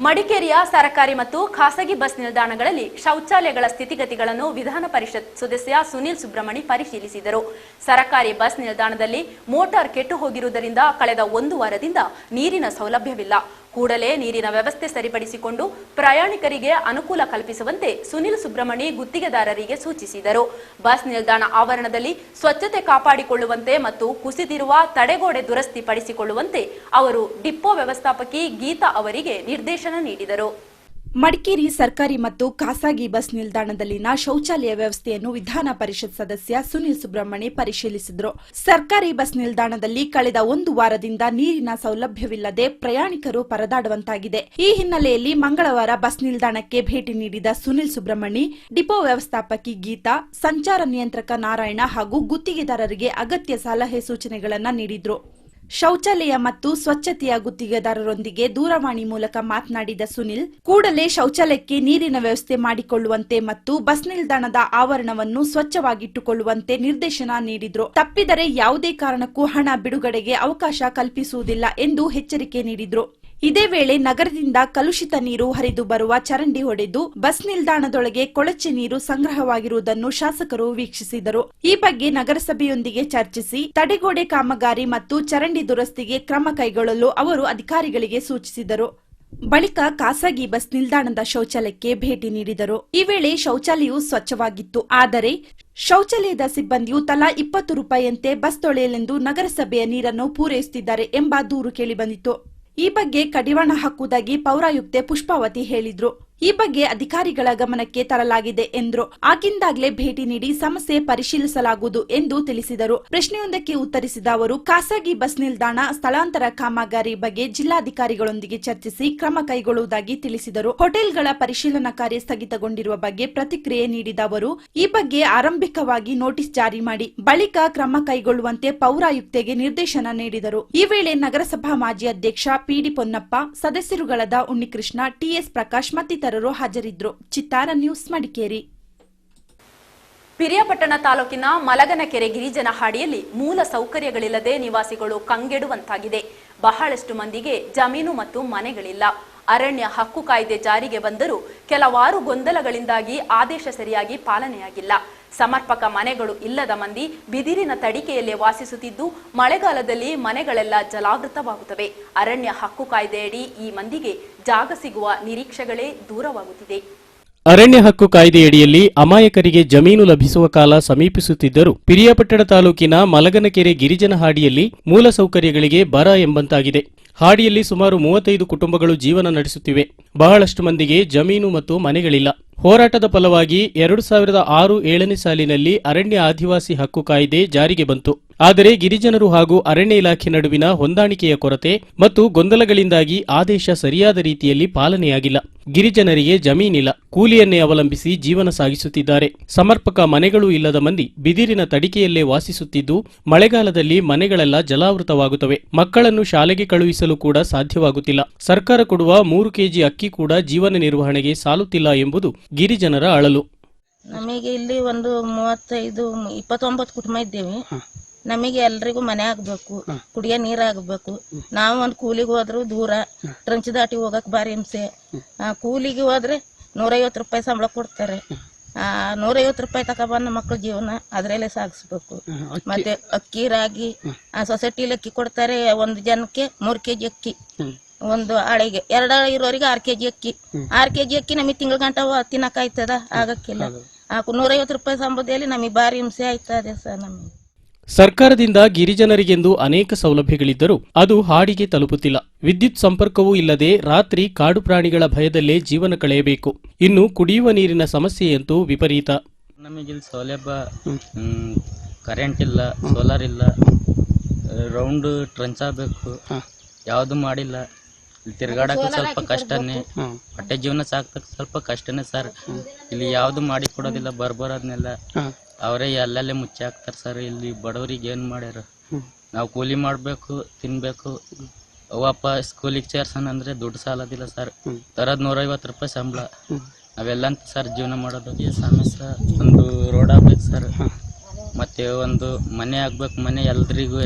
ಮಡಿಕೇರಿಯ ಸರ್ಕಾರಿ ಮತ್ತು ಖಾಸಗಿ ಬಸ್ ನಿಲ್ದಾಣಗಳಲ್ಲಿ ಶೌಚಾಲಯಗಳ ಸ್ಥಿತಿಗತಿಗಳನ್ನು ವಿಧಾನ ಪರಿಷತ್ ಸದಸ್ಯ ಸುನಿಲ್ ಸುಬ್ರಹ್ಮಣಿ ಪರಿಶೀಲಿಸಿದರು. ಸರ್ಕಾರಿ ಬಸ್ ನಿಲ್ದಾಣದಲ್ಲಿ ಮೋಟಾರ್ ಕೆಟ್ಟು ಹೋಗಿರುವುದರಿಂದ ಕಳೆದ 1 ವಾರದಿಂದ ನೀರಿನ ಸೌಲಭ್ಯವಿಲ್ಲ. ಕೂಡಲೇ ನೀರಿನ ವ್ಯವಸ್ಥೆ ಸರಿಪಡಿಸಿಕೊಂಡು ಪ್ರಯಾಣಿಕರಿಗೆ ಅನುಕೂಲ ಕಲ್ಪಿಸುವಂತೆ ಸುನಿಲ್ ಸುಬ್ರಹ್ಮಣಿ ಗುತ್ತಿಗೆದಾರರಿಗೆ ಸೂಚಿಸಿದರು. ಬಸ್ ನಿಲ್ದಾಣ ಆವರಣದಲ್ಲಿ ಸ್ವಚ್ಛತೆ ಕಾಪಾಡಿಕೊಳ್ಳುವಂತೆ ಮತ್ತು ಕುಸಿದಿರುವ ತಡೆಗೋಡೆ ದುರಸ್ತಿ ಪಡಿಸಿಕೊಳ್ಳುವಂತೆ ಅವರು ಡಿಪೋ ವ್ಯವಸ್ಥಾಪಕಿ ಗೀತಾ ಅವರಿಗೆ ನಿರ್ದೇಶನ ನೀಡಿದರು. ಮಡಿಕೇರಿ ಸರ್ಕಾರಿ ಮತ್ತು ಖಾಸಗಿ ಬಸ್ ನಿಲ್ದಾಣದಲ್ಲಿನ ಶೌಚಾಲಯ ವ್ಯವಸ್ಥೆಯನ್ನು ವಿಧಾನ ಪರಿಷತ್ ಸದಸ್ಯ ಸುನಿಲ್ ಸುಬ್ರಹ್ಮಣಿ ಪರಿಶೀಲಿಸಿದರು. ಸರ್ಕಾರಿ ಬಸ್ ನಿಲ್ದಾಣದಲ್ಲಿ ಕಳೆದ 1 ವಾರದಿಂದ ನೀರಿನ ಸೌಲಭ್ಯವಿಲ್ಲದೆ ಪ್ರಯಾಣಿಕರು ಪರದಾಡುವಂತಾಗಿದೆ. ಈ ಹಿನ್ನೆಲೆಯಲ್ಲಿ ಮಂಗಳವಾರ ಬಸ್ ನಿಲ್ದಾಣಕ್ಕೆ ಭೇಟಿ ನೀಡಿದ ಸುನಿಲ್ ಸುಬ್ರಹ್ಮಣಿ ಡಿಪೋ ವ್ಯವಸ್ಥಾಪಕಿ ಗೀತಾ, ಸಂಚಾರ ನಿಯಂತ್ರಕ ನಾರಾಯಣ ಹಾಗೂ ಗುತ್ತಿಗೆದಾರರಿಗೆ ಅಗತ್ಯ ಸಲಹೆ ಸೂಚನೆಗಳನ್ನು ನೀಡಿದರು. ಶೌಚಾಲಯ ಮತ್ತು ಸ್ವಚ್ಛತೆಯ ಗುತ್ತಿಗೆದಾರರೊಂದಿಗೆ ದೂರವಾಣಿ ಮೂಲಕ ಮಾತನಾಡಿದ ಸುನಿಲ್, ಕೂಡಲೇ ಶೌಚಾಲಯಕ್ಕೆ ನೀರಿನ ವ್ಯವಸ್ಥೆ ಮಾಡಿಕೊಳ್ಳುವಂತೆ ಮತ್ತು ಬಸ್ ನಿಲ್ದಾಣದ ಆವರಣವನ್ನು ಸ್ವಚ್ಛವಾಗಿಟ್ಟುಕೊಳ್ಳುವಂತೆ ನಿರ್ದೇಶನ ನೀಡಿದರು. ತಪ್ಪಿದರೆ ಯಾವುದೇ ಕಾರಣಕ್ಕೂ ಹಣ ಬಿಡುಗಡೆಗೆ ಅವಕಾಶ ಕಲ್ಪಿಸುವುದಿಲ್ಲ ಎಂದು ಎಚ್ಚರಿಕೆ ನೀಡಿದರು. ಇದೇ ವೇಳೆ ನಗರದಿಂದ ಕಲುಷಿತ ನೀರು ಹರಿದು ಬರುವ ಚರಂಡಿ ಹೊಡೆದು ಬಸ್ ನಿಲ್ದಾಣದೊಳಗೆ ಕೊಳಚೆ ನೀರು ಸಂಗ್ರಹವಾಗಿರುವುದನ್ನು ಶಾಸಕರು ವೀಕ್ಷಿಸಿದರು. ಈ ಬಗ್ಗೆ ನಗರಸಭೆಯೊಂದಿಗೆ ಚರ್ಚಿಸಿ ತಡೆಗೋಡೆ ಕಾಮಗಾರಿ ಮತ್ತು ಚರಂಡಿ ದುರಸ್ತಿಗೆ ಕ್ರಮ ಕೈಗೊಳ್ಳಲು ಅವರು ಅಧಿಕಾರಿಗಳಿಗೆ ಸೂಚಿಸಿದರು. ಬಳಿಕ ಖಾಸಗಿ ಬಸ್ ನಿಲ್ದಾಣದ ಶೌಚಾಲಯಕ್ಕೆ ಭೇಟಿ ನೀಡಿದರು. ಈ ವೇಳೆ ಶೌಚಾಲಯವು ಸ್ವಚ್ಛವಾಗಿತ್ತು. ಆದರೆ ಶೌಚಾಲಯದ ಸಿಬ್ಬಂದಿಯು ತಲಾ 20 ರೂಪಾಯಿಯಂತೆ ಬಸ್ ತೊಳೆಯಲೆಂದು ನಗರಸಭೆಯ ನೀರನ್ನು ಪೂರೈಸುತ್ತಿದ್ದಾರೆ ಎಂಬ ದೂರು ಕೇಳಿಬಂದಿತು. ಈ ಬಗ್ಗೆ ಕಡಿವಾಣ ಹಾಕುವುದಾಗಿ ಪೌರಾಯುಕ್ತೆ ಪುಷ್ಪಾವತಿ ಹೇಳಿದ್ರು. ಈ ಬಗ್ಗೆ ಅಧಿಕಾರಿಗಳ ಗಮನಕ್ಕೆ ತರಲಾಗಿದೆ ಎಂದರು. ಆಗಿಂದಾಗಲೇ ಭೇಟಿ ನೀಡಿ ಸಮಸ್ಯೆ ಪರಿಶೀಲಿಸಲಾಗುವುದು ಎಂದು ತಿಳಿಸಿದರು. ಪ್ರಶ್ನೆಯೊಂದಕ್ಕೆ ಉತ್ತರಿಸಿದ ಅವರು, ಖಾಸಗಿ ಬಸ್ ನಿಲ್ದಾಣ ಸ್ಥಳಾಂತರ ಕಾಮಗಾರಿ ಬಗ್ಗೆ ಜಿಲ್ಲಾಧಿಕಾರಿಗಳೊಂದಿಗೆ ಚರ್ಚಿಸಿ ಕ್ರಮ ಕೈಗೊಳ್ಳುವುದಾಗಿ ತಿಳಿಸಿದರು. ಹೋಟೆಲ್ಗಳ ಪರಿಶೀಲನಾ ಕಾರ್ಯ ಸ್ಥಗಿತಗೊಂಡಿರುವ ಬಗ್ಗೆ ಪ್ರತಿಕ್ರಿಯೆ ನೀಡಿದ ಅವರು, ಈ ಬಗ್ಗೆ ಆರಂಭಿಕವಾಗಿ ನೋಟಿಸ್ ಜಾರಿ ಮಾಡಿ ಬಳಿಕ ಕ್ರಮ ಕೈಗೊಳ್ಳುವಂತೆ ಪೌರಾಯುಕ್ತೆಗೆ ನಿರ್ದೇಶನ ನೀಡಿದರು. ಈ ವೇಳೆ ನಗರಸಭಾ ಮಾಜಿ ಅಧ್ಯಕ್ಷ ಪಿಡಿ ಪೊನ್ನಪ್ಪ, ಸದಸ್ಯರುಗಳಾದ ಉನ್ನಿಕೃಷ್ಣ, ಟಿಎಸ್ ಪ್ರಕಾಶ್ ಮತ್ತಿತರರು ಹಾಜರಿದ್ದರು. ಚಿತ್ತಾರ ನ್ಯೂಸ್, ಮಡಿಕೇರಿ. ಪಿರಿಯಾಪಟ್ಟಣ ತಾಲೂಕಿನ ಮಲಗನಕೆರೆ ಗಿರಿಜನ ಹಾಡಿಯಲ್ಲಿ ಮೂಲ ಸೌಕರ್ಯಗಳಿಲ್ಲದೆ ನಿವಾಸಿಗಳು ಕಂಗೆಡುವಂತಾಗಿದೆ. ಬಹಳಷ್ಟು ಮಂದಿಗೆ ಜಮೀನು ಮತ್ತು ಮನೆಗಳಿಲ್ಲ. ಅರಣ್ಯ ಹಕ್ಕು ಕಾಯ್ದೆ ಜಾರಿಗೆ ಬಂದರೂ ಕೆಲವಾರು ಗೊಂದಲಗಳಿಂದಾಗಿ ಆದೇಶ ಸರಿಯಾಗಿ ಪಾಲನೆಯಾಗಿಲ್ಲ. ಸಮರ್ಪಕ ಮನೆಗಳು ಇಲ್ಲದ ಮಂದಿ ಬಿದಿರಿನ ತಡಿಕೆಯಲ್ಲೇ ವಾಸಿಸುತ್ತಿದ್ದು ಮಳೆಗಾಲದಲ್ಲಿ ಮನೆಗಳೆಲ್ಲ ಜಲಾವೃತವಾಗುತ್ತವೆ. ಅರಣ್ಯ ಹಕ್ಕು ಕಾಯ್ದೆಯಡಿ ಈ ಮಂದಿಗೆ ಜಾಗ ಸಿಗುವ ನಿರೀಕ್ಷೆಗಳೇ ದೂರವಾಗುತ್ತಿದೆ. ಅರಣ್ಯ ಹಕ್ಕು ಕಾಯ್ದೆಯಡಿಯಲ್ಲಿ ಅಮಾಯಕರಿಗೆ ಜಮೀನು ಲಭಿಸುವ ಕಾಲ ಸಮೀಪಿಸುತ್ತಿದ್ದರೂ ಪಿರಿಯಾಪಟ್ಟಣ ತಾಲೂಕಿನ ಮಲಗನಕೆರೆ ಗಿರಿಜನ ಹಾಡಿಯಲ್ಲಿ ಮೂಲ ಸೌಕರ್ಯಗಳಿಗೆ ಬರ ಎಂಬಂತಾಗಿದೆ. ಹಾಡಿಯಲ್ಲಿ ಸುಮಾರು 35 ಕುಟುಂಬಗಳು ಜೀವನ ನಡೆಸುತ್ತಿವೆ. ಬಹಳಷ್ಟು ಮಂದಿಗೆ ಜಮೀನು ಮತ್ತು ಮನೆಗಳಿಲ್ಲ. ಹೋರಾಟದ ಫಲವಾಗಿ 2006-7ನೇ ಸಾಲಿನಲ್ಲಿ ಅರಣ್ಯ ಆದಿವಾಸಿ ಹಕ್ಕು ಕಾಯ್ದೆ ಜಾರಿಗೆ ಬಂತು. ಆದರೆ ಗಿರಿಜನರು ಹಾಗೂ ಅರಣ್ಯ ಇಲಾಖೆ ನಡುವಿನ ಹೊಂದಾಣಿಕೆಯ ಕೊರತೆ ಮತ್ತು ಗೊಂದಲಗಳಿಂದಾಗಿ ಆದೇಶ ಸರಿಯಾದ ರೀತಿಯಲ್ಲಿ ಪಾಲನೆಯಾಗಿಲ್ಲ. ಗಿರಿಜನರಿಗೆ ಜಮೀನಿಲ್ಲ. ಕೂಲಿಯನ್ನೇ ಅವಲಂಬಿಸಿ ಜೀವನ ಸಾಗಿಸುತ್ತಿದ್ದಾರೆ. ಸಮರ್ಪಕ ಮನೆಗಳೂ ಇಲ್ಲದ ಮಂದಿ ಬಿದಿರಿನ ತಡಿಕೆಯಲ್ಲೇ ವಾಸಿಸುತ್ತಿದ್ದು ಮಳೆಗಾಲದಲ್ಲಿ ಮನೆಗಳೆಲ್ಲ ಜಲಾವೃತವಾಗುತ್ತವೆ. ಮಕ್ಕಳನ್ನು ಶಾಲೆಗೆ ಕಳುಹಿಸಲು ಕೂಡ ಸಾಧ್ಯವಾಗುತ್ತಿಲ್ಲ. ಸರ್ಕಾರ ಕೊಡುವ 3 ಕೆಜಿ ಅಕ್ಕಿ ಕೂಡ ಜೀವನ ನಿರ್ವಹಣೆಗೆ ಸಾಲುತ್ತಿಲ್ಲ ಎಂಬುದು ಗಿರಿಜನರ ಅಳಲು. ನಮಗೆ ಇಲ್ಲಿ ಒಂದು 29 ಕುಟುಂಬ ಇದ್ದೇವೆ. ನಮಗೆ ಎಲ್ರಿಗೂ ಮನೆ ಆಗ್ಬೇಕು, ಕುಡಿಯೋ ನೀರ್ ಆಗ್ಬೇಕು. ನಾವು ಒಂದು ಕೂಲಿಗೆ ಹೋದ್ರು ದೂರ, ಟ್ರಂಚ್ ದಾಟಿ ಹೋಗಕ್ ಬಾರಿ ಹಿಂಸೆ. ಕೂಲಿಗೆ ಹೋದ್ರೆ 150 ರೂಪಾಯಿ ಸಂಬಳ ಕೊಡ್ತಾರೆ. 150 ರೂಪಾಯಿ ತಗೊಬಂದ ಮಕ್ಕಳ ಜೀವನ ಅದ್ರಲ್ಲೇ ಸಾಗಿಸ್ಬೇಕು. ಮತ್ತೆ ಅಕ್ಕಿ, ರಾಗಿ ಸೊಸೈಟಿಲಿ ಅಕ್ಕಿ ಕೊಡ್ತಾರೆ. 1 ಜನಕ್ಕೆ 3 ಕೆಜಿ ಅಕ್ಕಿ, ಒಂದು ಆಳೆಗೆ 2 ಆಳೆ ಇರೋರಿಗೆ 6 ಕೆಜಿ ಅಕ್ಕಿ. 6 ಕೆಜಿ ಅಕ್ಕಿ ನಮಗೆ ತಿಂಗಳ ಗಂಟ ತಿನ್ನಕಾಯ್ತದ, ಆಗಕ್ಕಿಲ್ಲ. 150 ರೂಪಾಯಿ ಸಂಬಳದಲ್ಲಿ ನಮಗೆ ಬಾರಿ ಹಿಂಸೆ ಆಯ್ತದೆ ಸರ್. ನಮಗೆ ಸರ್ಕಾರದಿಂದ ಗಿರಿಜನರಿಗೆಂದು ಅನೇಕ ಸೌಲಭ್ಯಗಳಿದ್ದರೂ ಅದು ಹಾಡಿಗೆ ತಲುಪುತ್ತಿಲ್ಲ. ವಿದ್ಯುತ್ ಸಂಪರ್ಕವೂ ಇಲ್ಲದೆ ರಾತ್ರಿ ಕಾಡು ಪ್ರಾಣಿಗಳ ಭಯದಲ್ಲೇ ಜೀವನ ಕಳೆಯಬೇಕು. ಇನ್ನು ಕುಡಿಯುವ ನೀರಿನ ಸಮಸ್ಯೆಯಂತೂ ವಿಪರೀತ. ನಮಗೆ ಸೌಲಭ್ಯ ಕರೆಂಟ್ ಇಲ್ಲ, ಸೋಲಾರ್ ಇಲ್ಲ, ರೌಂಡ್ ಟ್ರಂಚ್ ಆಗಬೇಕು, ಯಾವುದು ಮಾಡಿಲ್ಲ. ತಿರ್ಗಾಡಕ್ಕೆ ಸ್ವಲ್ಪ ಕಷ್ಟನೇ, ಹೊಟ್ಟೆ ಜೀವನ ಸಾಕ್ತಕ್ಕೆ ಸ್ವಲ್ಪ ಕಷ್ಟನೇ ಸರ್. ಇಲ್ಲಿ ಯಾವ್ದು ಮಾಡಿ ಕೊಡೋದಿಲ್ಲ. ಬರ್ಬರೋದ್ನೆಲ್ಲ ಅವರೇ ಎಲ್ಲೆಲ್ಲೇ ಮುಚ್ಚಿ ಹಾಕ್ತಾರೆ ಸರ್. ಇಲ್ಲಿ ಬಡವರಿಗೆ ಏನ್ ಮಾಡ್ಯಾರ? ನಾವು ಕೂಲಿ ಮಾಡ್ಬೇಕು, ತಿನ್ಬೇಕು. ಅವಪ್ಪ ಸ್ಕೂಲಿಗೆ ಸೇರ್ಸೋಣ ಅಂದ್ರೆ ದುಡ್ಡು ಸಾಲೋದಿಲ್ಲ ಸರ್. ತರದ್ 150 ರೂಪಾಯಿ ಸಂಬಳ. ನಾವೆಲ್ಲಂತ ಸರ್ ಜೀವನ ಮಾಡೋದು. ಸಮಸ್ಯೆ ಒಂದು ರೋಡ್ ಆಗ್ಬೇಕು ಸರ್. ಮತ್ತೆ ಒಂದು ಮನೆ ಆಗ್ಬೇಕು, ಮನೆ ಎಲ್ರಿಗೂ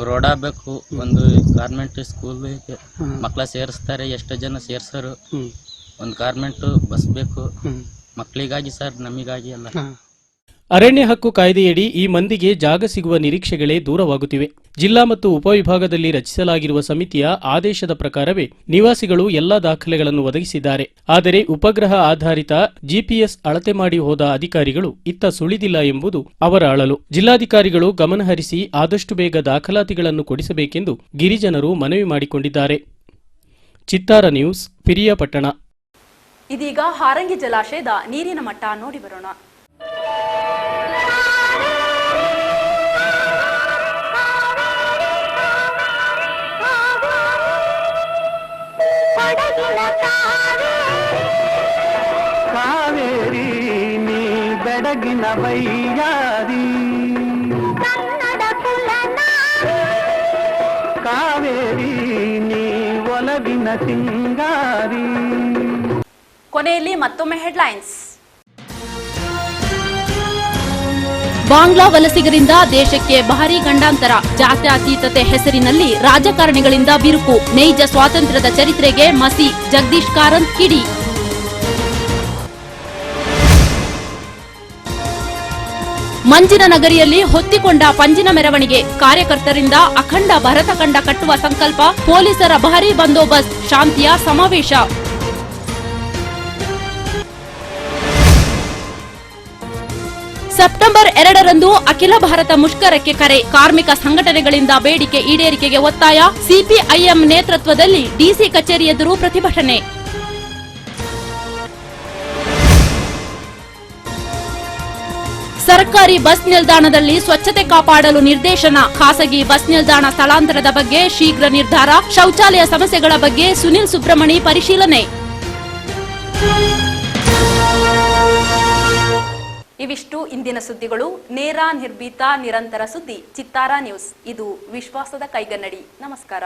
ರೋಡ್ ಆಗ್ಬೇಕು, ಒಂದು ಗಾರ್ಮೆಂಟ್ ಸ್ಕೂಲ್ ಮಕ್ಕಳ ಸೇರಿಸ್ತಾರೆ, ಎಷ್ಟೋ ಜನ ಸೇರ್ಸರು, ಒಂದು ಗಾರ್ಮೆಂಟ್ ಬಸ್ ಬೇಕು ಮಕ್ಕಳಿಗಾಗಿ ಸರ್, ನಮಗಾಗಿ ಅಲ್ಲ. ಅರಣ್ಯ ಹಕ್ಕು ಕಾಯ್ದೆಯಡಿ ಈ ಮಂದಿಗೆ ಜಾಗ ಸಿಗುವ ನಿರೀಕ್ಷೆಗಳೇ ದೂರವಾಗುತ್ತಿವೆ. ಜಿಲ್ಲಾ ಮತ್ತು ಉಪವಿಭಾಗದಲ್ಲಿ ರಚಿಸಲಾಗಿರುವ ಸಮಿತಿಯ ಆದೇಶದ ಪ್ರಕಾರವೇ ನಿವಾಸಿಗಳು ಎಲ್ಲಾ ದಾಖಲೆಗಳನ್ನು ಒದಗಿಸಿದ್ದಾರೆ. ಆದರೆ ಉಪಗ್ರಹ ಆಧಾರಿತ ಜಿಪಿಎಸ್ ಅಳತೆ ಮಾಡಿ ಹೋದ ಅಧಿಕಾರಿಗಳು ಇತ್ತ ಸುಳಿದಿಲ್ಲ ಎಂಬುದು ಅವರ ಅಳಲು. ಜಿಲ್ಲಾಧಿಕಾರಿಗಳು ಗಮನಹರಿಸಿ ಆದಷ್ಟು ಬೇಗ ದಾಖಲಾತಿಗಳನ್ನು ಕೊಡಿಸಬೇಕೆಂದು ಗಿರಿಜನರು ಮನವಿ ಮಾಡಿಕೊಂಡಿದ್ದಾರೆ. ಚಿತ್ತಾರ ನ್ಯೂಸ್, ಪಿರಿಯಾಪಟ್ಟಣ. ಇದೀಗ ಹಾರಂಗಿ ಜಲಾಶಯದ ನೀರಿನ ಮಟ್ಟ ನೋಡಿ ಬರೋಣ. ಕಾವೇರಿ ನೀ ಬೆಡಗಿನ ಬೈಯಾರಿ, ಕಾವೇರಿ ನೀ ಒಲವಿನ ಸಿಂಗಾರಿ. ಕೊನೆಯಲ್ಲಿ ಮತ್ತೊಮ್ಮೆ ಹೆಡ್ಲೈನ್ಸ್. ಬಾಂಗ್ಲಾ ವಲಸಿಗರಿಂದ ದೇಶಕ್ಕೆ ಭಾರೀ ಗಂಡಾಂತರ, ಜಾತ್ಯತೀತತೆ ಹೆಸರಿನಲ್ಲಿ ರಾಜಕಾರಣಿಗಳಿಂದ ಬಿರುಕು, ನೈಜ ಸ್ವಾತಂತ್ರ್ಯದ ಚರಿತ್ರೆಗೆ ಮಸಿ, ಜಗದೀಶ್ ಕಾರಂತ್ ಕಿಡಿ. ಮಂಜಿನ ನಗರಿಯಲ್ಲಿ ಹೊತ್ತಿಕೊಂಡ ಪಂಜಿನ ಮೆರವಣಿಗೆ, ಕಾರ್ಯಕರ್ತರಿಂದ ಅಖಂಡ ಭರತಖಂಡ ಕಟ್ಟುವ ಸಂಕಲ್ಪ, ಪೊಲೀಸರ ಭಾರೀ ಬಂದೋಬಸ್ತ್, ಶಾಂತಿಯ ಸಮಾವೇಶ. ಸೆಪ್ಟೆಂಬರ್ 2ರಂದು ಅಖಿಲ ಭಾರತ ಮುಷ್ಕರಕ್ಕೆ ಕರೆ, ಕಾರ್ಮಿಕ ಸಂಘಟನೆಗಳಿಂದ ಬೇಡಿಕೆ ಈಡೇರಿಕೆಗೆ ಒತ್ತಾಯ, ಸಿಪಿಐಎಂ ನೇತೃತ್ವದಲ್ಲಿ ಡಿಸಿ ಕಚೇರಿ ಎದುರು ಪ್ರತಿಭಟನೆ. ಸರ್ಕಾರಿ ಬಸ್ ನಿಲ್ದಾಣದಲ್ಲಿ ಸ್ವಚ್ಛತೆ ಕಾಪಾಡಲು ನಿರ್ದೇಶನ, ಖಾಸಗಿ ಬಸ್ ನಿಲ್ದಾಣ ಸ್ಥಳಾಂತರದ ಬಗ್ಗೆ ಶೀಘ್ರ ನಿರ್ಧಾರ, ಶೌಚಾಲಯ ಸಮಸ್ಯೆಗಳ ಬಗ್ಗೆ ಸುನಿಲ್ ಸುಬ್ರಮಣಿ ಪರಿಶೀಲನೆ. ಇವಿಷ್ಟು ಇಂದಿನ ಸುದ್ದಿಗಳು. ನೇರ, ನಿರ್ಭೀತ, ನಿರಂತರ ಸುದ್ದಿ ಚಿತ್ತಾರ ನ್ಯೂಸ್. ಇದು ವಿಶ್ವಾಸದ ಕೈಗನ್ನಡಿ. ನಮಸ್ಕಾರ.